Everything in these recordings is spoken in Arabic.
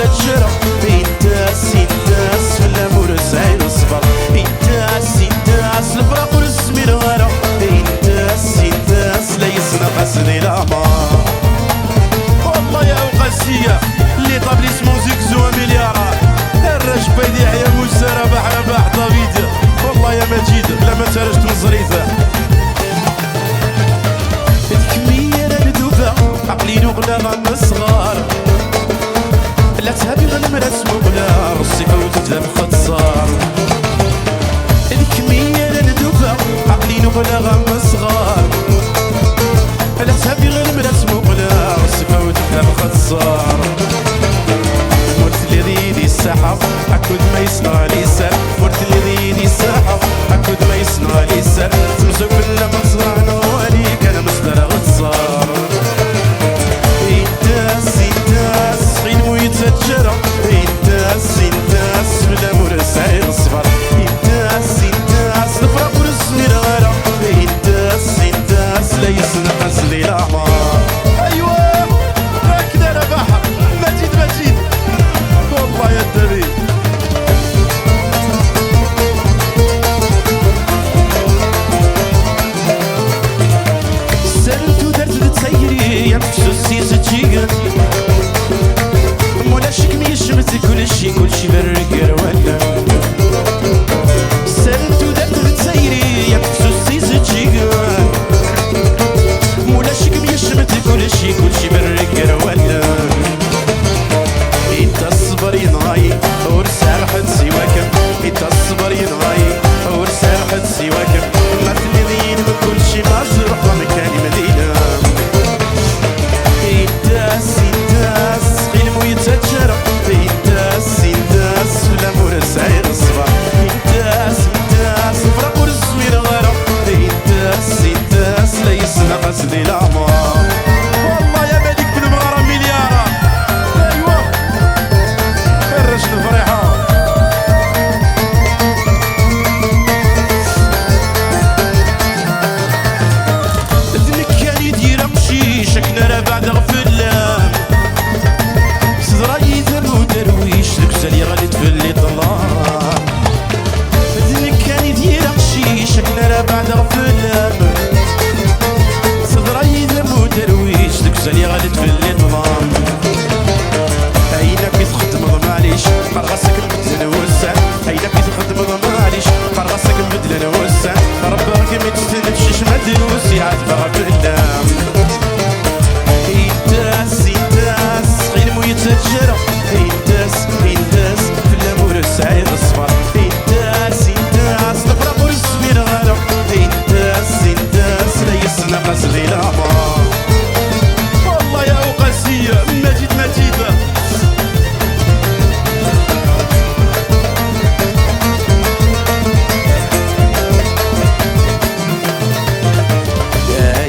ويتجرى يداس الامور سعيد الصبر يداس الفراق والسمين غيره يداس لا يسنقص لي الامر. والله يا وقاسية اللي طابليسمون زيكزو مليارات الراج بايدي عيا موسى رباح طبيدة. والله يا مجيد لا ما ترجت من زريفة الكمية لا ندوبة عقلي نغلى غم الصغار لا تهبي غنمرس مغلار الصيفة وتتلف ختصار الكمية لا ندوبة عقلي نغلى غم الصغار لا تهبي غنمرس مغلار الصيفة وتتلف ختصار مرت اللي ريدي الساحة أكد ما يصنع لي سر مرت اللي ريدي الساحة أكد ما يصنع لي سر تمسك بلا مصنع نوالي كان مصدر غتصار يداس غينمو يتجرى يداس بلا مرسعي الصبر يداس الفراق والسمير غيره يداس لا يسنقص لي الأعمار. أيوا هكذا رباحة مجيد والله يا الدبي سالت ودرت تسيري يا نفسو السيس تجيقن مولاشك ميشمت كلشي برقر ولا سالت ودرت تسيري يا نفسو السيس تجيقن مولاشك ميشمت كلشي برقر ولا انت الصبر ينغاي ورسال حد سواكم انت الصبر ينغاي ورسال حد سواكم ما تلذين من كل شي ما زرق مكاني مدينة يداس غينمو يتجرى يداس الامور سعيد الصبر يداس الفراق والسمير غيره يداس لا يسنقص لي الامر. والله يا ملك بن مغرى مليارة ايوا الرجل الفريحة ذنك كان يدير مشي شكنا راه بعد غفلان صدراي ذنو درويش ذوك سالي غادي تفلي طلال ذنك كان يدير مشي شكنا راه بعد غفلان صدراي ذنو درويش ذوك سالي غادي تفلي طلال عينك يتخدم معليش قرصك نبدل وسع عينك يتخدم معليش قرصك نبدل وسع ربك ما تستنفش ما تدوسي عاتبها بالدم يداس غينمو يتجرى يداس في الامور سعيد الصبر يداس الفراق والسمير غيره يداس لا يسنقص لي الامر. والله يا وقاسية مجيدة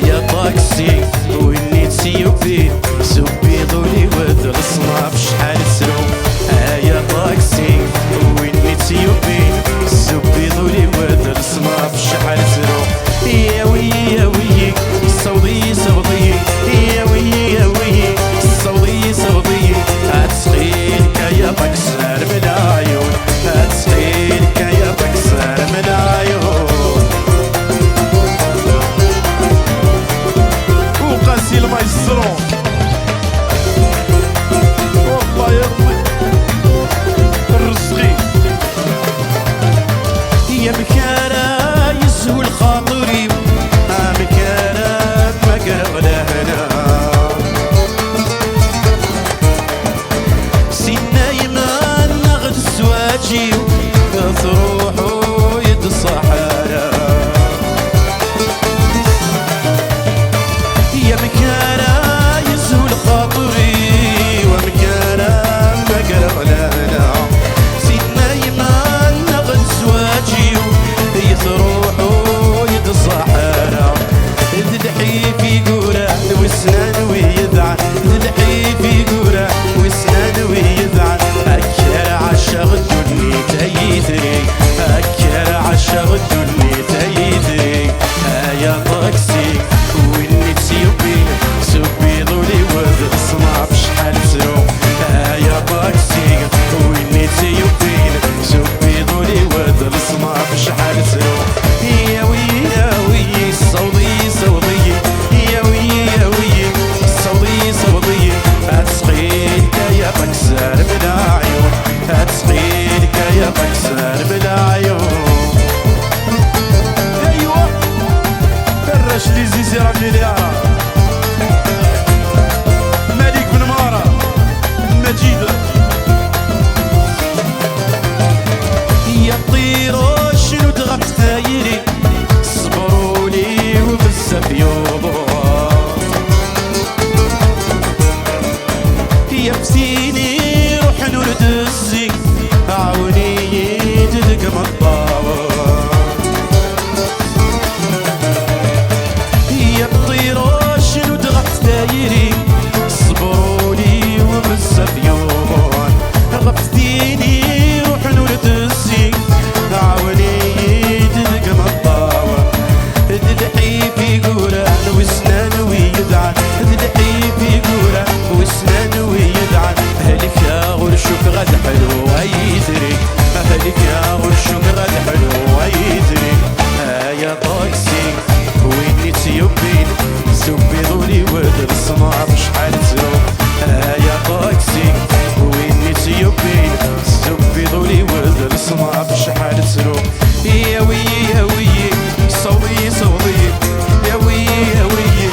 يا طاكسي ويني تسيوبي سوبي ضولي ود الصناف شحال تسرو يا طاكسي ويني تسيوبي سوبي ضولي ود الصناف شحال تسرو يا وي الصوضي صناف شحال تسلو يا ويي يا ويي صوضي صوضي يا ويي يا ويي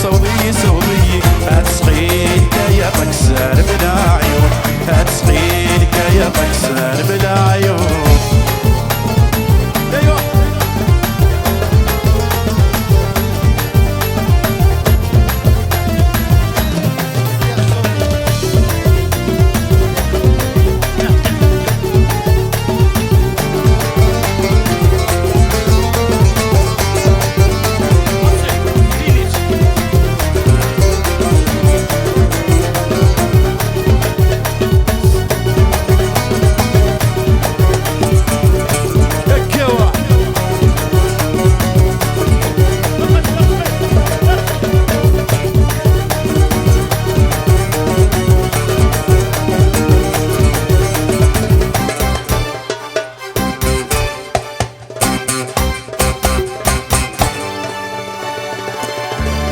صوضي صوضي هتسقيك يا بكسر بلا عيون هتسقيك يا بكسر بلا عيون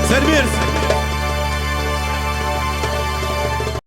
Servis.